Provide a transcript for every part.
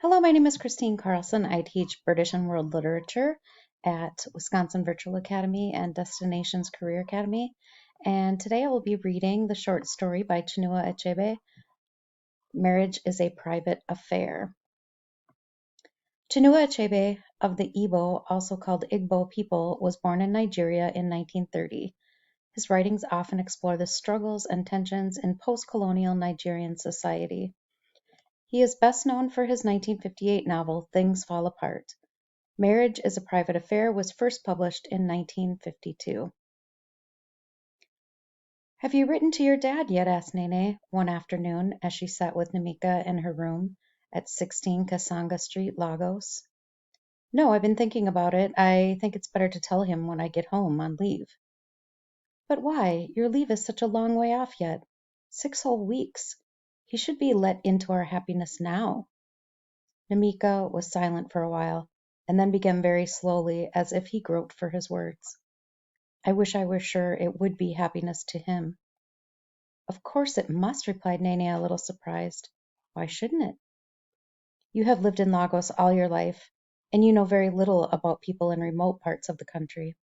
Hello, my name is Christine Carlson. I teach British and World Literature at Wisconsin Virtual Academy and Destinations Career Academy. And today I will be reading the short story by Chinua Achebe, Marriage is a Private Affair. Chinua Achebe of the Igbo, also called Igbo people, was born in Nigeria in 1930. His writings often explore the struggles and tensions in post-colonial Nigerian society. He is best known for his 1958 novel, Things Fall Apart. Marriage is a Private Affair was first published in 1952. Have you written to your dad yet? Asked Nene one afternoon as she sat with Nnaemeka in her room at 16 Kasanga Street, Lagos. No, I've been thinking about it. I think it's better to tell him when I get home on leave. But why? Your leave is such a long way off yet. 6 whole weeks. He should be let into our happiness now. Nnaemeka was silent for a while, and then began very slowly, as if he groped for his words. I wish I were sure it would be happiness to him. Of course it must, replied Nene, a little surprised. Why shouldn't it? You have lived in Lagos all your life, and you know very little about people in remote parts of the country.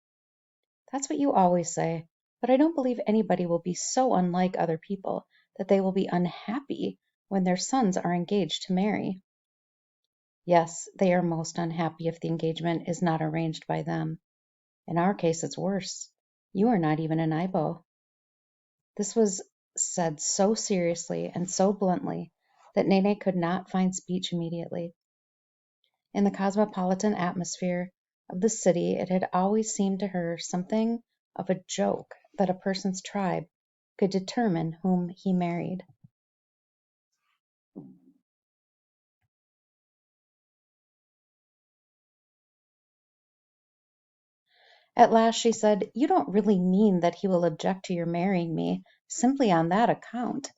That's what you always say, but I don't believe anybody will be so unlike other people that they will be unhappy when their sons are engaged to marry. Yes, they are most unhappy if the engagement is not arranged by them. In our case, it's worse. You are not even an Igbo. This was said so seriously and so bluntly that Nene could not find speech immediately. In the cosmopolitan atmosphere of the city, it had always seemed to her something of a joke that a person's tribe could determine whom he married. At last she said, You don't really mean that he will object to your marrying me simply on that account.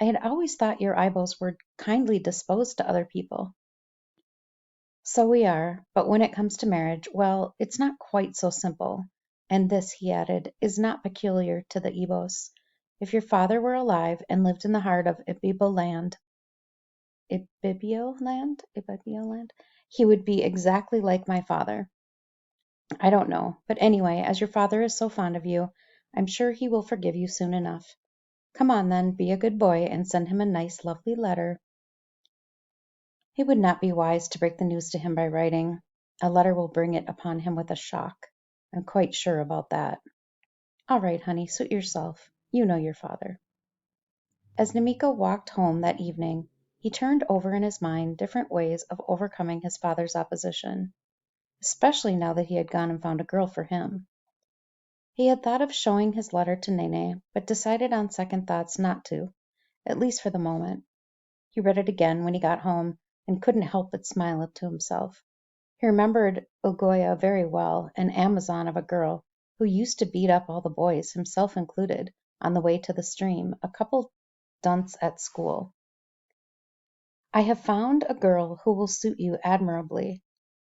I had always thought your Ibos were kindly disposed to other people. So we are, but when it comes to marriage, well, it's not quite so simple. And this, he added, is not peculiar to the Ibos. If your father were alive and lived in the heart of Ibibio land, he would be exactly like my father. I don't know, but anyway, as your father is so fond of you, I'm sure he will forgive you soon enough. Come on then, be a good boy and send him a nice, lovely letter. It would not be wise to break the news to him by writing. A letter will bring it upon him with a shock. I'm quite sure about that. All right, honey, suit yourself. You know your father. As Nnaemeka walked home that evening, he turned over in his mind different ways of overcoming his father's opposition, especially now that he had gone and found a girl for him. He had thought of showing his letter to Nene, but decided on second thoughts not to, at least for the moment. He read it again when he got home and couldn't help but smile to himself. He remembered Ugoya very well, an Amazon of a girl who used to beat up all the boys, himself included, on the way to the stream, a couple dunce at school. I have found a girl who will suit you admirably.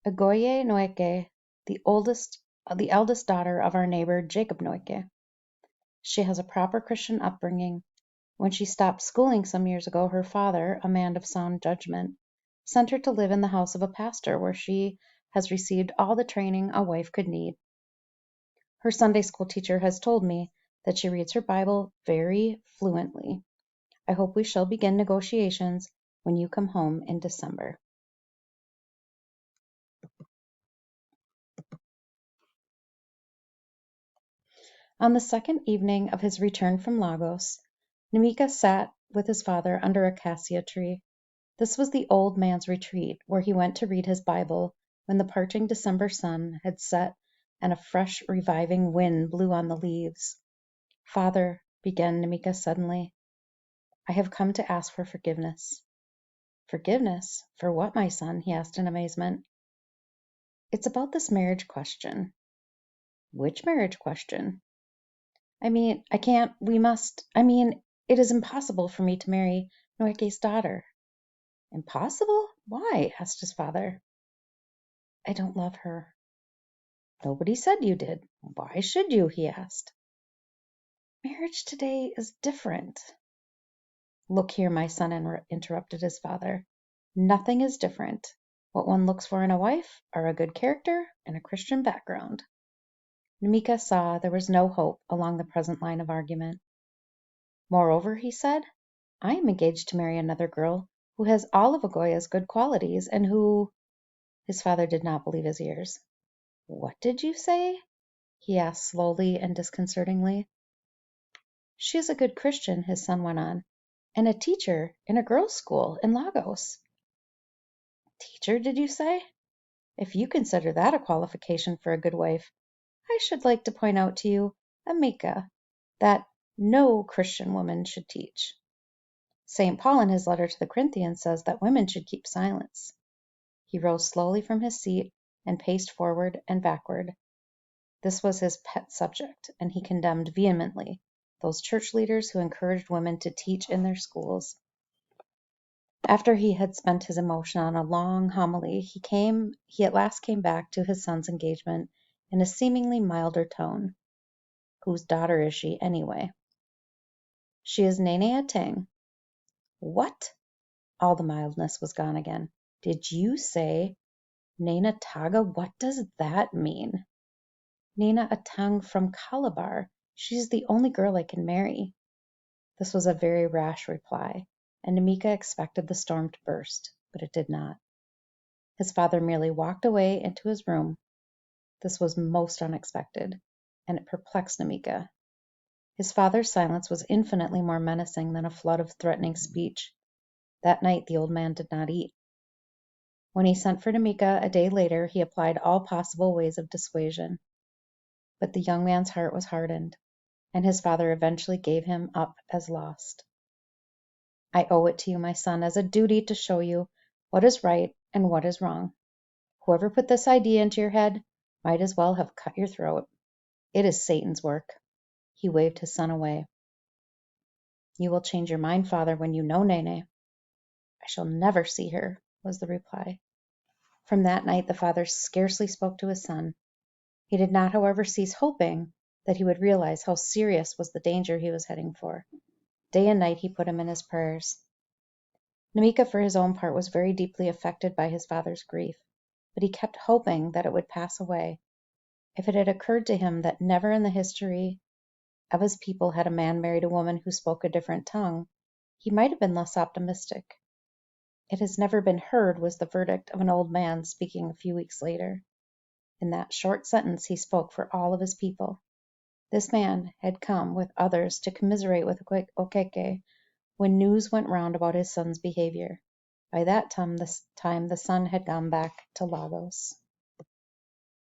Ugoye Nnaemeka, the eldest daughter of our neighbor Jacob Nnaemeka. She has a proper Christian upbringing. When she stopped schooling some years ago, her father, a man of sound judgment, sent her to live in the house of a pastor where she has received all the training a wife could need. Her Sunday school teacher has told me that she reads her Bible very fluently. I hope we shall begin negotiations when you come home in December. On the second evening of his return from Lagos, Nnaemeka sat with his father under a cassia tree. This was the old man's retreat, where he went to read his Bible when the parching December sun had set and a fresh reviving wind blew on the leaves. Father, began Nnaemeka suddenly, I have come to ask for forgiveness. Forgiveness? For what, my son? He asked in amazement. It's about this marriage question. Which marriage question? It is impossible for me to marry Nnaemeka's daughter. Impossible? Why? Asked his father. I don't love her. Nobody said you did. Why should you? He asked. Marriage today is different. Look here, my son, interrupted his father. Nothing is different. What one looks for in a wife are a good character and a Christian background. Nnaemeka saw there was no hope along the present line of argument. Moreover, he said, I am engaged to marry another girl who has all of Agoya's good qualities and who... His father did not believe his ears. What did you say? He asked slowly and disconcertingly. She is a good Christian, his son went on, and a teacher in a girls' school in Lagos. Teacher, did you say? If you consider that a qualification for a good wife, I should like to point out to you, Nnaemeka, that no Christian woman should teach. St. Paul in his letter to the Corinthians says that women should keep silence. He rose slowly from his seat and paced forward and backward. This was his pet subject, and he condemned vehemently those church leaders who encouraged women to teach in their schools. After he had spent his emotion on a long homily, he at last came back to his son's engagement in a seemingly milder tone. Whose daughter is she, anyway? She is Nnaemeka. What? All the mildness was gone again. Did you say Nnaemeka? What does that mean? Nnaemeka from Calabar. She's the only girl I can marry. This was a very rash reply, and Nnaemeka expected the storm to burst, but it did not. His father merely walked away into his room. This was most unexpected, and it perplexed Nnaemeka. His father's silence was infinitely more menacing than a flood of threatening speech. That night the old man did not eat. When he sent for Nnaemeka a day later, he applied all possible ways of dissuasion. But the young man's heart was hardened, and his father eventually gave him up as lost. I owe it to you, my son, as a duty to show you what is right and what is wrong. Whoever put this idea into your head might as well have cut your throat. It is Satan's work. He waved his son away. You will change your mind, father, when you know Nene. I shall never see her, was the reply. From that night the father scarcely spoke to his son. He did not, however, cease hoping that he would realize how serious was the danger he was heading for. Day and night he put him in his prayers. Nnaemeka, for his own part, was very deeply affected by his father's grief, but he kept hoping that it would pass away. If it had occurred to him that never in the history of his people had a man married a woman who spoke a different tongue, he might have been less optimistic. It has never been heard, was the verdict of an old man speaking a few weeks later. In that short sentence he spoke for all of his people. This man had come with others to commiserate with Okeke when news went round about his son's behavior. By that time the son had gone back to Lagos.